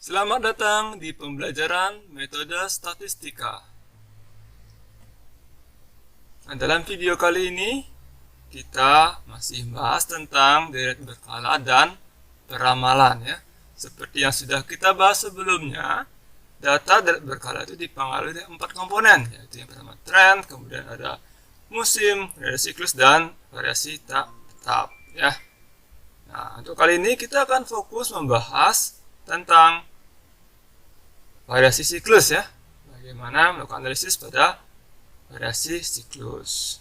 Selamat datang di pembelajaran metode statistika. Nah, dalam video kali ini kita masih bahas tentang deret berkala dan peramalan ya. Seperti yang sudah kita bahas sebelumnya, data deret berkala itu dipengaruhi oleh 4 komponen, yaitu yang pertama tren, kemudian ada musim, ada siklus dan variasi tak tetap ya. Nah, untuk kali ini kita akan fokus membahas tentang variasi siklus ya. Bagaimana melakukan analisis pada variasi siklus.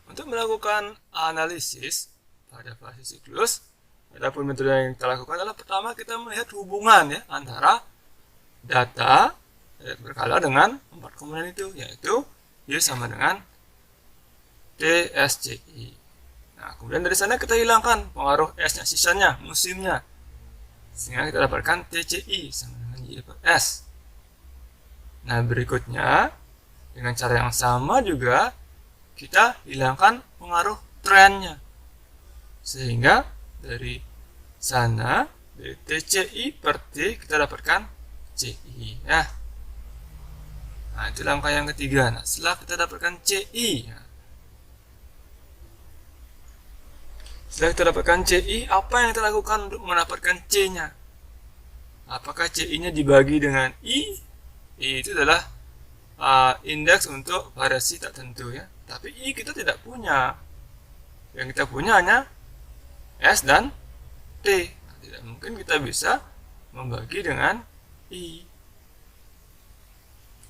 Untuk melakukan analisis pada variasi siklus, adapun metode yang kita lakukan adalah pertama kita melihat hubungan ya antara data berkala dengan 4 komponen itu, yaitu Y sama dengan TSCI. Nah, kemudian dari sana kita hilangkan pengaruh S-nya, sisanya, musimnya. Sehingga kita dapatkan TCI sama dengan Y per S. Nah, berikutnya, dengan cara yang sama juga, kita hilangkan pengaruh trennya. Sehingga dari sana, dari TCI per T, kita dapatkan CI. Ya. Nah, itu langkah yang ketiga. Nah, setelah kita dapatkan CI, setelah kita dapatkan CI, apa yang kita lakukan untuk mendapatkan C-nya? Apakah CI-nya dibagi dengan I? I itu adalah indeks untuk variasi tak tentu ya. Tapi I kita tidak punya. Yang kita punya hanya S dan T. Nah, tidak mungkin kita bisa membagi dengan I.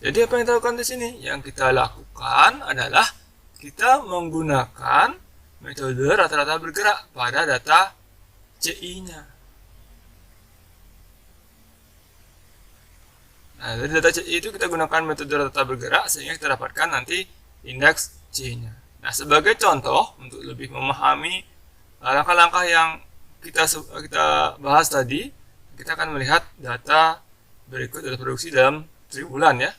Jadi apa yang kita lakukan di sini? Yang kita lakukan adalah kita menggunakan metode rata-rata bergerak pada data CI-nya. Nah, dari data CI itu kita gunakan metode rata-rata bergerak sehingga kita dapatkan nanti indeks C-nya. Nah, sebagai contoh untuk lebih memahami langkah-langkah yang kita bahas tadi, kita akan melihat data berikut data produksi dalam triwulan ya.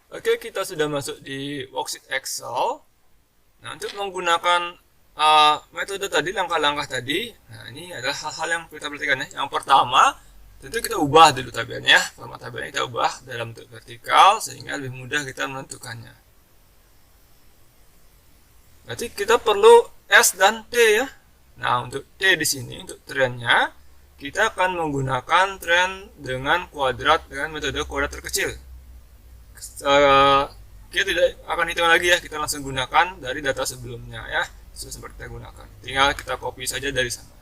Oke, kita sudah masuk di worksheet Excel. Nah, untuk menggunakan metode tadi, langkah-langkah tadi, nah ini adalah hal-hal yang kita perhatikan ya. Yang pertama, tentu kita ubah dulu tabelnya. Format tabelnya kita ubah dalam bentuk vertikal sehingga lebih mudah kita menentukannya. Berarti kita perlu S dan T ya. Nah, untuk T di sini, untuk trennya, kita akan menggunakan tren dengan kuadrat dengan metode kuadrat terkecil. Kita tidak akan hitung lagi ya, kita langsung gunakan dari data sebelumnya ya, seperti kita gunakan. Tinggal kita copy saja dari sana.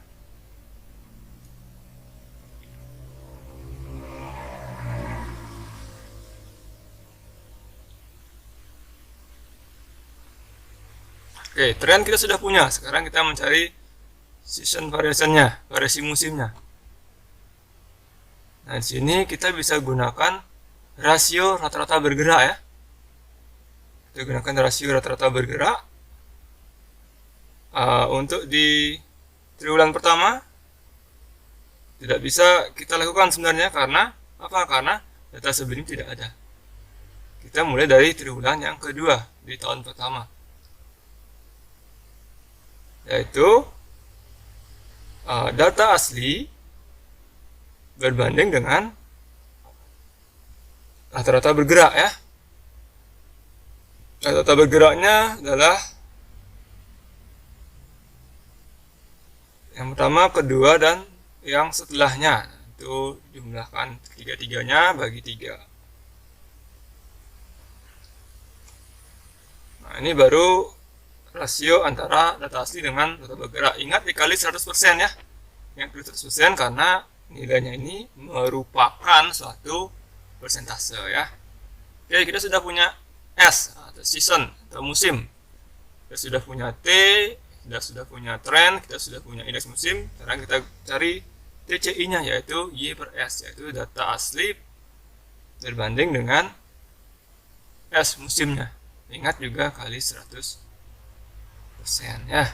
Oke, tren kita sudah punya. Sekarang kita mencari season variation-nya, variasi musimnya. Nah, di sini kita bisa gunakan rasio rata-rata bergerak ya. Kita gunakan rasio rata-rata bergerak untuk di triwulan pertama tidak bisa kita lakukan sebenarnya karena apa? Karena data sebelumnya tidak ada. Kita mulai dari triwulan yang kedua di tahun pertama, yaitu data asli berbanding dengan rata-rata bergerak ya. Rata-rata bergeraknya adalah yang pertama, kedua, dan yang setelahnya. Itu jumlahkan tiga-tiganya bagi 3. Nah, ini baru rasio antara data asli dengan data bergerak. Ingat dikali 100% ya. Yang 100% karena nilainya ini merupakan suatu persentase ya. Oke, kita sudah punya S atau season atau musim. Kita sudah punya T, kita sudah punya trend, kita sudah punya indeks musim. Sekarang kita cari TCI-nya yaitu Y per S, yaitu data asli berbanding dengan S musimnya. Ingat juga kali 100% ya.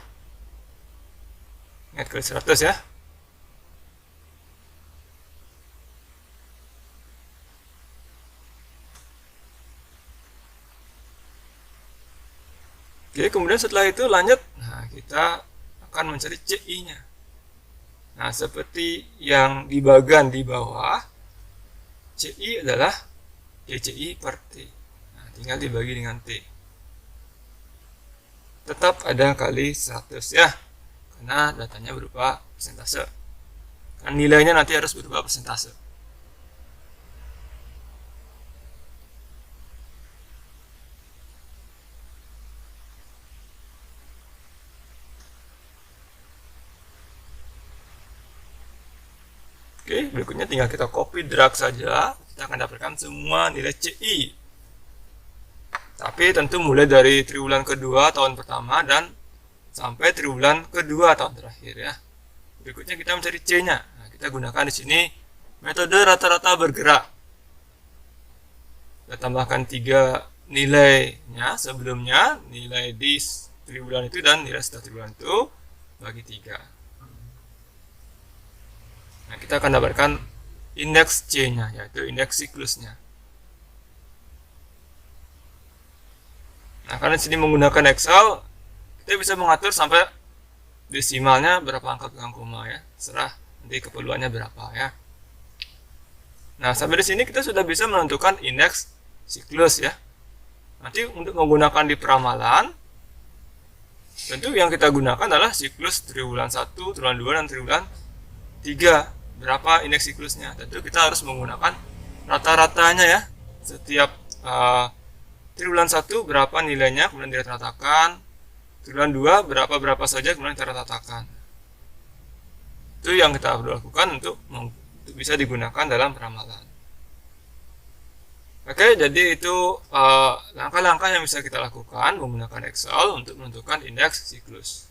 Ingat kali 100 ya. Oke, kemudian setelah itu lanjut, nah kita akan mencari CI-nya. Nah, seperti yang di bagian di bawah, CI adalah DCI per T. Nah, tinggal dibagi dengan T. Tetap ada kali 100 ya, karena datanya berupa persentase. Dan nilainya nanti harus berupa persentase. Oke, berikutnya tinggal kita copy drag saja. Kita akan dapatkan semua nilai CI. Tapi tentu mulai dari triwulan kedua tahun pertama dan sampai triwulan kedua tahun terakhir ya. Berikutnya kita mencari C-nya. Nah, kita gunakan di sini metode rata-rata bergerak. Kita tambahkan 3 nilainya sebelumnya, nilai di triwulan itu dan nilai setelah triwulan itu bagi 3. Nah, kita akan dapatkan indeks C-nya, yaitu indeks siklusnya. Nah, karena di sini menggunakan Excel, kita bisa mengatur sampai desimalnya berapa angka belakang koma ya, serah nanti keperluannya berapa ya. Nah, sampai di sini kita sudah bisa menentukan indeks siklus ya. Nanti untuk menggunakan di peramalan, tentu yang kita gunakan adalah siklus triwulan 1, triwulan 2, dan triwulan 3. Berapa indeks siklusnya? Tentu kita harus menggunakan rata-ratanya ya. Setiap triwulan 1 berapa nilainya, kemudian dirata-ratakan. Triwulan 2 berapa saja, kemudian kita rata-ratakan. Itu yang kita perlu lakukan untuk bisa digunakan dalam peramalan. Oke, jadi itu langkah-langkah yang bisa kita lakukan menggunakan Excel untuk menentukan indeks siklus.